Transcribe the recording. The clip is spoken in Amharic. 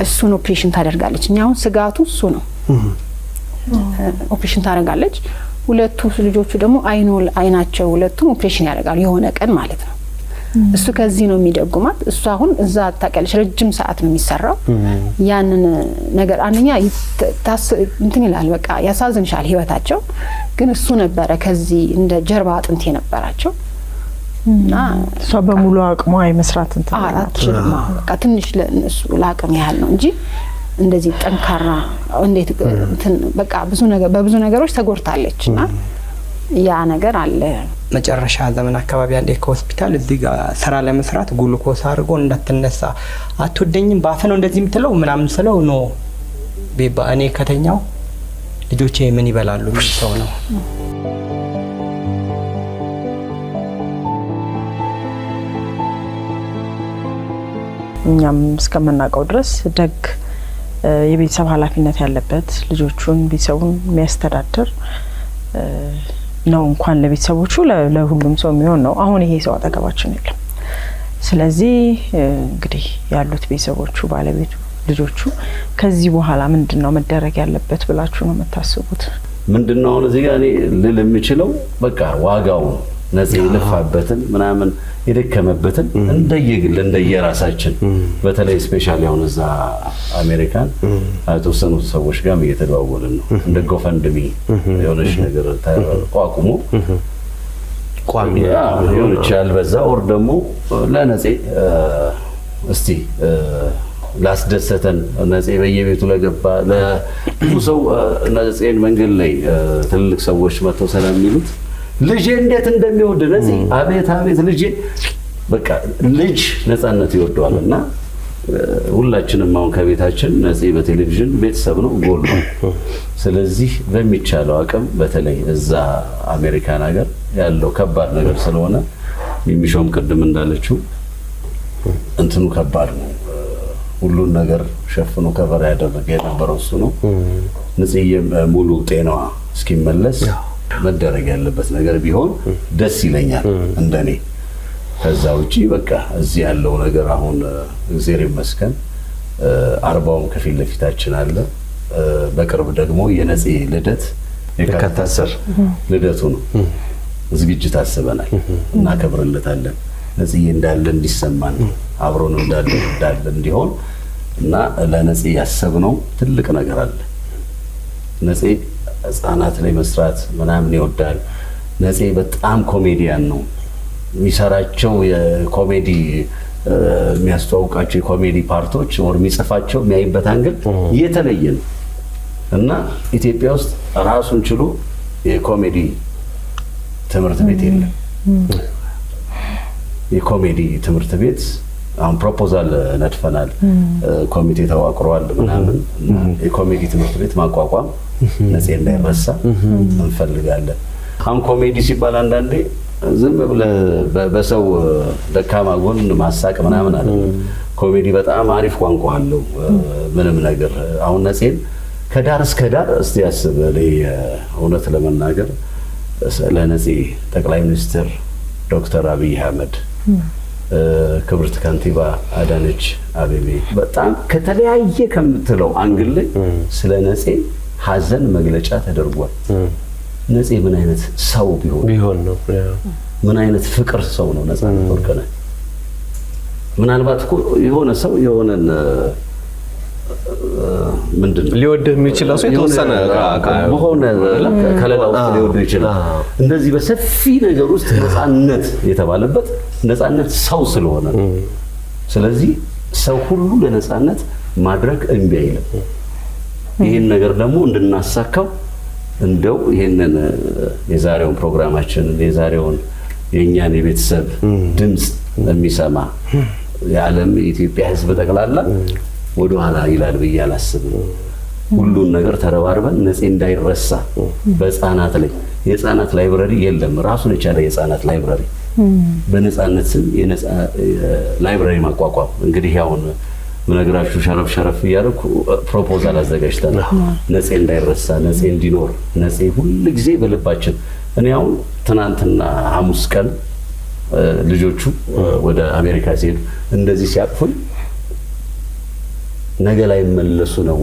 እሱን ኦፕሬሽን ታደርጋለች እኛው ስጋቱ እሱ ነው ኦፕሬሽን ታደርጋለች ሁለቱ ልጆቹ ደግሞ አይናቸው ሁለቱም ኦፕሬሽን ያደርጋሉ የሆነ ቀን ማለት ነው እሱ ከዚህ ነው የሚደጉማት እሱ አሁን እዛ ታቀለሽ ረጅም ሰዓት ነው የሚሰራው ያንን ነገር አንኛ እንትን ይላል በቃ ያሳዝንሻል ህይወታቸው ግን እሱ ነበረ ከዚህ እንደ ጀርባ አጥንት የነበራቸው እና እሷ በሙሉ አቅሟ አይመስራት እንትን አትችልም በቃ ትንሽ ለነሱ ላቅም ያህል ነው እንጂ እንደዚህ ጠንካራ እንዴት እንትን በቃ በብዙ ነገሮች ተጎርታለችና ያ ነገር አለ መጨረሻ ዘመን አካባቢ ያለ ከሆስፒታል እዚህ ጋር ስራ ለመስራት ግሉኮስ አድርጎ እንዳትነሳ አትወደኝም ባፈነው እንደዚህ የምትለው ምናምን ስለው ኖ ቤባ እኔ ከተኛው ልጆቼ ምን ይበላሉ ሰው ነው እኛም እስከመናቀው ድረስ ደግ የቤተሰብ ኃላፊነት ያለበት ልጆቹን ቤተሰቡን የሚያስተዳድር ነው እንኳን ለቤተሰቦቹ ለሁሉም ሰው የሚሆን ነው አሁን ይሄ ሰው አጠገባችን የለም ስለዚህ እንግዲህ ያሉት ቤተሰቦቹ ባለቤቱ ልጆቹ ከዚህ በኋላ ምንድነው መደረግ ያለበት ብላችሁ ነው የምታስቡት ምንድነው አሁን እዚህ ጋር እኔ ልል የምችለው በቃ ዋጋው ነፂ ለፋበትን ምናምን የደከመበትን እንደየግል እንደየራሳችን በተለይ ስፔሻሊ አሁን እዛ አሜሪካን አተወሰኑ ሰዎች ጋር እየተደዋወልን ነው እንደ ጎፈንድሚ የሆነች ነገር ተቋቁሞ ቋሚ የሆነች ያልበዛ ኦር ደግሞ ለነፂ እስቲ ላስደሰተን ነፂ በየቤቱ ለገባ ለብዙ ሰው ነፂን መንገድ ላይ ትልቅ ሰዎች መተው ሰላም የሚሉት ልጅ እንዴት እንደሚወድ ነፂ አቤት አቤት ልጅ በቃ ልጅ ነፃነት ይወደዋልና ሁላችንም አሁን ከቤታችን ነፂ በቴሌቪዥን ቤተሰብ ነው ጎል ነው ስለዚህ በሚቻለው አቅም በተለይ እዛ አሜሪካን ሀገር ያለው ከባድ ነገር ስለሆነ የሚሾም ቅድም እንዳለችው እንትኑ ከባድ ነው ሁሉን ነገር ሸፍኖ ከቨር ያደረገ የነበረው እሱ ነው ነፂ ሙሉ ጤናዋ እስኪመለስ መደረግ ያለበት ነገር ቢሆን ደስ ይለኛል እንደኔ ከዛ ውጪ በቃ እዚህ ያለው ነገር አሁን እግዚአብሔር ይመስገን 40ም ከፊት ለፊታችን አለ በቅርብ ደግሞ የነፂ ልደት የካታሰር ልደቱ ነው ዝግጅት አስበናል እና ከብርለታለን ነፂ እንዳለ እንዲሰማን አብሮን እንዳለ እንዲሆን እና ለነፂ ያሰብነው ትልቅ ነገር አለ ነፂ ህፃናት ላይ መስራት ምናምን ይወዳል ነፂ በጣም ኮሜዲያን ነው የሚሰራቸው የኮሜዲ የሚያስተዋውቃቸው የኮሜዲ ፓርቶች ወር የሚጽፋቸው የሚያይበት አንግል የተለየ ነው እና ኢትዮጵያ ውስጥ ራሱን ችሎ የኮሜዲ ትምህርት ቤት የለም የኮሜዲ ትምህርት ቤት አሁን ፕሮፖዛል ነድፈናል ኮሚቴ ተዋቅሯል ምናምን የኮሜዲ ትምህርት ቤት ማቋቋም ነፂ እንዳይረሳ እንፈልጋለን አሁን ኮሜዲ ሲባል አንዳንዴ ዝም ብለህ በሰው ደካማ ጎን ማሳቅ ምናምን አይደለም ኮሜዲ በጣም አሪፍ ቋንቋ አለው ምንም ነገር አሁን ነፂን ከዳር እስከ ዳር እስቲ ያስብ እውነት ለመናገር ለነፂ ጠቅላይ ሚኒስትር ዶክተር አብይ አህመድ ክብርት ካንቲባ አዳነች አቤቤ በጣም ከተለያየ ከምትለው አንግል ላይ ስለ ነፂ ሀዘን መግለጫ ተደርጓል ነፂ ምን አይነት ሰው ቢሆን ነው ምን አይነት ፍቅር ሰው ነው ነፃነት ወርቅነህ ምናልባት እኮ የሆነ ሰው የሆነን ምንድነው ሊወድ የሚችለው ሰው የተወሰነ በሆነ ከለላ ውስጥ ሊወድ ይችላል እንደዚህ በሰፊ ነገር ውስጥ ነፃነት የተባለበት ነፃነት ሰው ስለሆነ ስለዚህ ሰው ሁሉ ለነፃነት ማድረግ እንቢ አይልም ይሄን ነገር ደግሞ እንድናሳካው እንደው ይሄንን የዛሬውን ፕሮግራማችን የዛሬውን የኛን የቤተሰብ ድምጽ የሚሰማ የዓለም የኢትዮጵያ ህዝብ ተቀላላ ወደ ኋላ ይላል በያላስብ ሁሉን ነገር ተረባርበን ነፂ እንዳይረሳ በህፃናት ላይ የህፃናት ላይብረሪ የለም ራሱን የቻለ የህፃናት ላይብረሪ በነፃነት ስም የነፃ ላይብረሪ ማቋቋም እንግዲህ ያውን ምንግራችሁ ሸረፍ ያረኩ ፕሮፖዛል አዘጋጅተናል ነፂ እንዳይረሳ ነፂ እንዲኖር ነፂ ሁሉ ጊዜ በልባችን እኔ አሁን ትናንትና ሐሙስ ቀን ልጆቹ ወደ አሜሪካ ሲሄዱ እንደዚህ ሲያቅፉኝ ነገ ላይ መለሱ ነው።